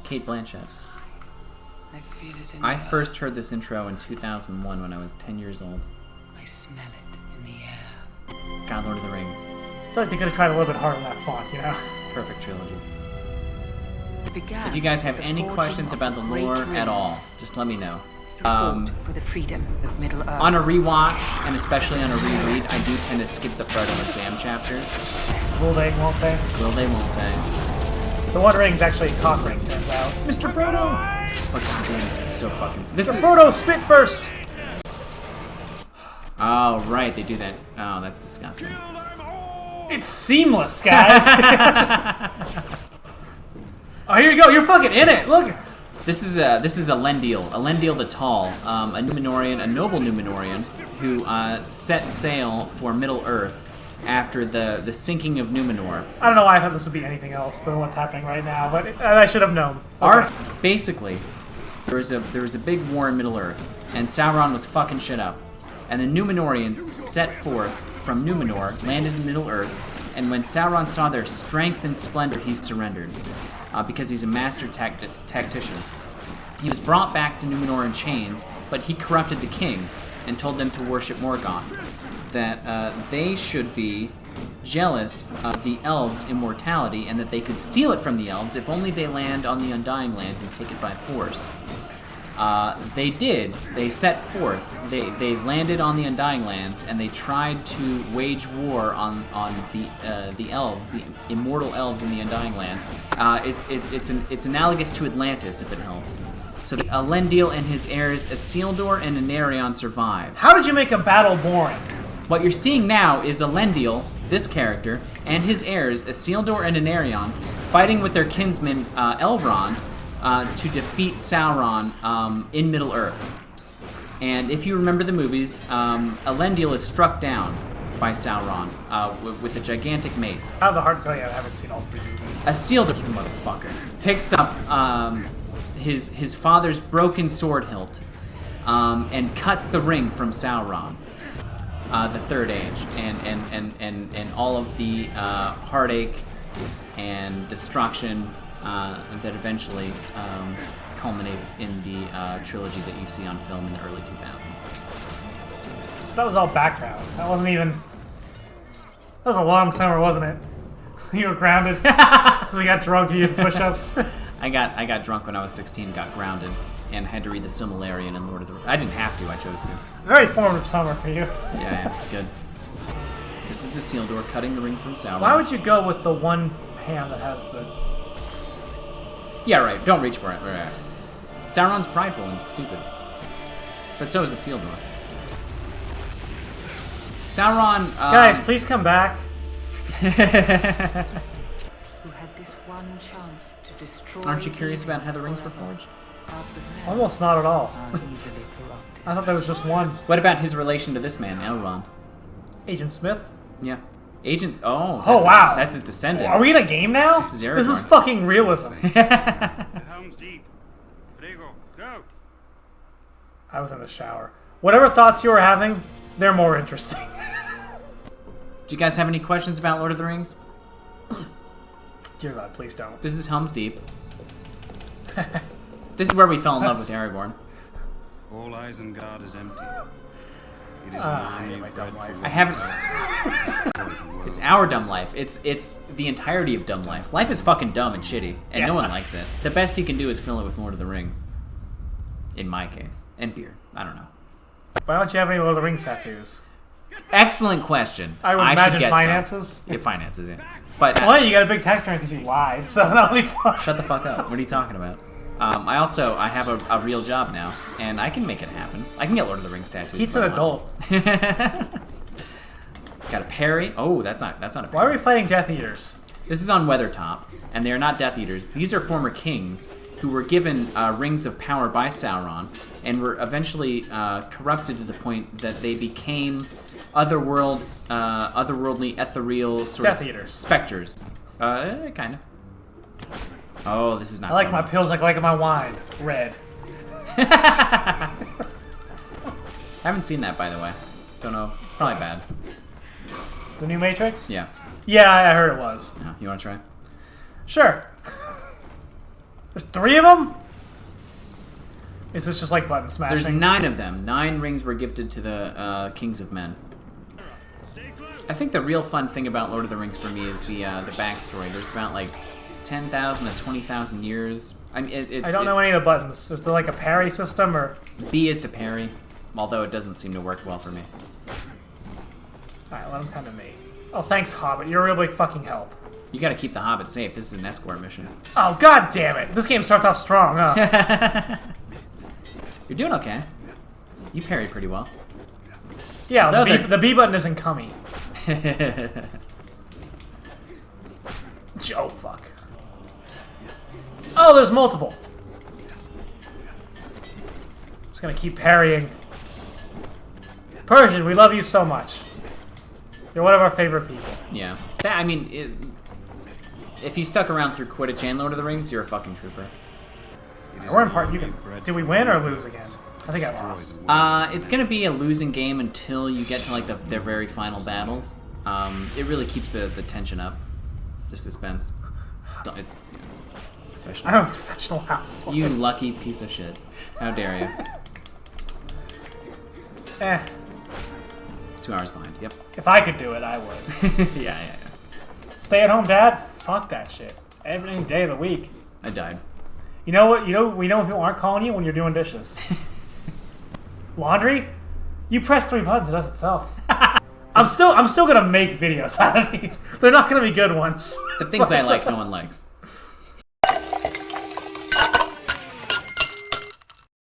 Cate Blanchett. I feel it in I the first heard this intro in 2001 when I was 10 years old. earth. I smell it in the air. God, Lord of the Rings. I feel like they could have tried a little bit harder on that font, you know? Perfect trilogy. It began If you guys have with any forging questions of about the great lore at all, rings. just let me know. Fought for the freedom of Middle Earth. On a rewatch, and especially on a reread, I do tend to skip the Frodo and Sam chapters. Will they, won't they? Will they, won't they? The One Ring's actually a cock ring, turns out. Mr. Frodo! Oh, God damn, this is so fucking... This Mr. is... Frodo, spit first! Oh, right, they do that. Oh, that's disgusting. It's seamless, guys! Oh, here you go, you're fucking in it, look! This is Elendil the Tall, a Numenorian, a noble Numenorian, who set sail for Middle Earth after the sinking of Numenor. I don't know why I thought this would be anything else than what's happening right now, but I should have known. Okay. Basically, there was a big war in Middle Earth, and Sauron was fucking shit up. And the Numenorians set forth from Numenor, landed in Middle Earth, and when Sauron saw their strength and splendor, he surrendered. Because he's a master tactician. He was brought back to Numenor in chains, but he corrupted the king and told them to worship Morgoth. That they should be jealous of the elves' immortality and that they could steal it from the elves if only they land on the Undying Lands and take it by force. They did. They set forth. They landed on the Undying Lands and they tried to wage war on the elves, the immortal elves in the Undying Lands. It's analogous to Atlantis, if it helps. So Elendil and his heirs Isildur and Anarion survived. How did you make a battle boring? What you're seeing now is Elendil, this character, and his heirs Isildur and Anarion fighting with their kinsman Elrond. To defeat Sauron in Middle Earth. And if you remember the movies, Elendil is struck down by Sauron with a gigantic mace. I have the heart to tell you I haven't seen all three movies. Isildur, you motherfucker, picks up his father's broken sword hilt and cuts the ring from Sauron, the Third Age, and all of the heartache and destruction that eventually culminates in the trilogy that you see on film in the early 2000s. So that was all background. That wasn't even... That was a long summer, wasn't it? You were grounded. So we got drunk, you did push-ups. I got drunk when I was 16, got grounded, and had to read the Silmarillion and Lord of the... I didn't have to, I chose to. Very formative summer for you. Yeah, it's good. This is Isildur cutting the ring from Sauron. Why would you go with the one hand that has the... Yeah, right. Don't reach for it. Right. Sauron's prideful and stupid. But so is Isildur. Sauron... Guys, please come back. Who had this one chance to destroy. Aren't you curious about how the rings were forged? Gods of men Almost not at all. are easily corrupted. I thought there was just one. What about his relation to this man, Elrond? Agent Smith? Yeah. Agent... Oh, Oh, wow. That's his descendant. Are we in a game now? This is Aragorn. This is fucking realism. The helm's deep. Rhaego, go! I was in the shower. Whatever thoughts you were having, they're more interesting. Do you guys have any questions about Lord of the Rings? Dear God, please don't. This is Helm's Deep. This is where we fell in love with Aragorn. All Isengard is empty. It is Ah, an yeah, army my bred dumb for life. I haven't... war. It's our dumb life. It's the entirety of dumb life. Life is fucking dumb and shitty, and Yeah. no one likes it. The best you can do is fill it with Lord of the Rings. In my case. And beer. I don't know. Why don't you have any Lord of the Rings tattoos? Excellent question. I would should imagine get finances. Some. Yeah, finances, yeah. But Well, you got a big tax return because you lied, so that'll be fun. shut the fuck up. What are you talking about? I have a real job now, and I can make it happen. I can get Lord of the Rings tattoos. Pete's if I an want. adult. Got a parry. Oh, that's not a parry. Why are we fighting Death Eaters? This is on Weathertop, and they are not Death Eaters. These are former kings who were given rings of power by Sauron, and were eventually corrupted to the point that they became otherworldly, ethereal sort Death of Eaters. specters. Kind of. Oh, this is not. I like my fun. pills like I like my wine. Red. I haven't seen that, by the way. Don't know. It's probably bad. The new Matrix? Yeah. Yeah, I heard it was. You want to try? Sure. There's 3 of them? Is this just like button smashing? There's 9 of them. 9 rings were gifted to the Kings of Men. I think the real fun thing about Lord of the Rings for me is the backstory. There's about like 10,000 to 20,000 years. I mean, I don't know any of the buttons. Is there like a parry system or? B is to parry, although it doesn't seem to work well for me. Alright, let him come to me. Oh, thanks, Hobbit. You're a real big fucking help. You gotta keep the Hobbit safe. This is an escort mission. Oh, god damn it. This game starts off strong, huh? You're doing okay. You parry pretty well. Yeah, Although the B button isn't coming. Oh, fuck. Oh, there's multiple. Just gonna keep parrying. Persian, we love you so much. You're one of our favorite people. Yeah. I mean, if you stuck around through Quidditch and Lord of the Rings, you're a fucking trooper. We're in part. Did we win or lose again? I think I lost. It's gonna be a losing game until you get to like their very final battles. It really keeps the tension up, the suspense. It's professional. I'm a professional housewife. You lucky piece of shit! How dare you? 2 hours behind. Yep. If I could do it, I would. Yeah. Stay at home, Dad? Fuck that shit. Every day of the week. I died. You know what? We know when people aren't calling you when you're doing dishes. Laundry? You press 3 buttons, it does itself. I'm still gonna make videos out of these. They're not gonna be good ones. The things I like, no one likes.